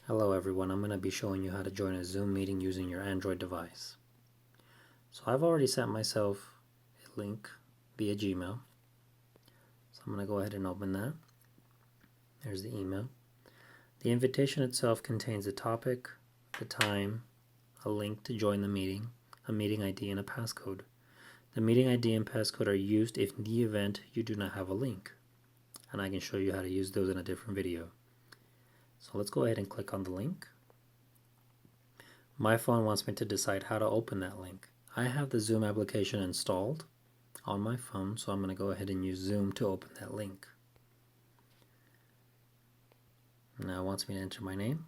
Hello everyone, I'm going to be showing you how to join a Zoom meeting using your Android device. So I've already sent myself a link via Gmail. So I'm going to go ahead and open that. There's the email. The invitation itself contains a topic, the time, a link to join the meeting, a meeting ID, and a passcode. The meeting ID and passcode are used if in the event you do not have a link. And I can show you how to use those in a different video. So let's go ahead and click on the link. My phone wants me to decide how to open that link. I have the Zoom application installed on my phone, so I'm going to go ahead and use Zoom to open that link. Now it wants me to enter my name,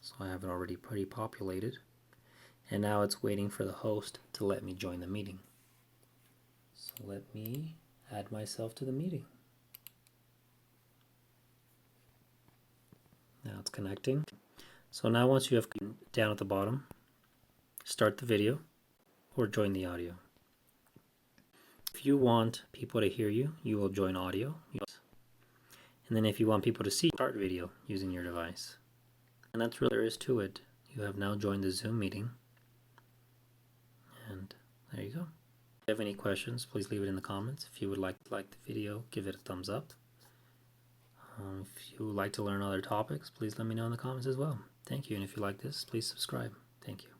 so I have it already pretty populated. And now it's waiting for the host to let me join the meeting. So let me add myself to the meeting. Now it's connecting. So now once you have down at the bottom, start the video or join the audio. If you want people to hear you, you will join audio. And then if you want people to see, start video using your device. And that's really all there is to it. You have now joined the Zoom meeting. And there you go. If you have any questions, please leave it in the comments. If you would like the video, give it a thumbs up. If you would like to learn other topics, please let me know in the comments as well. Thank you, and if you like this, please subscribe. Thank you.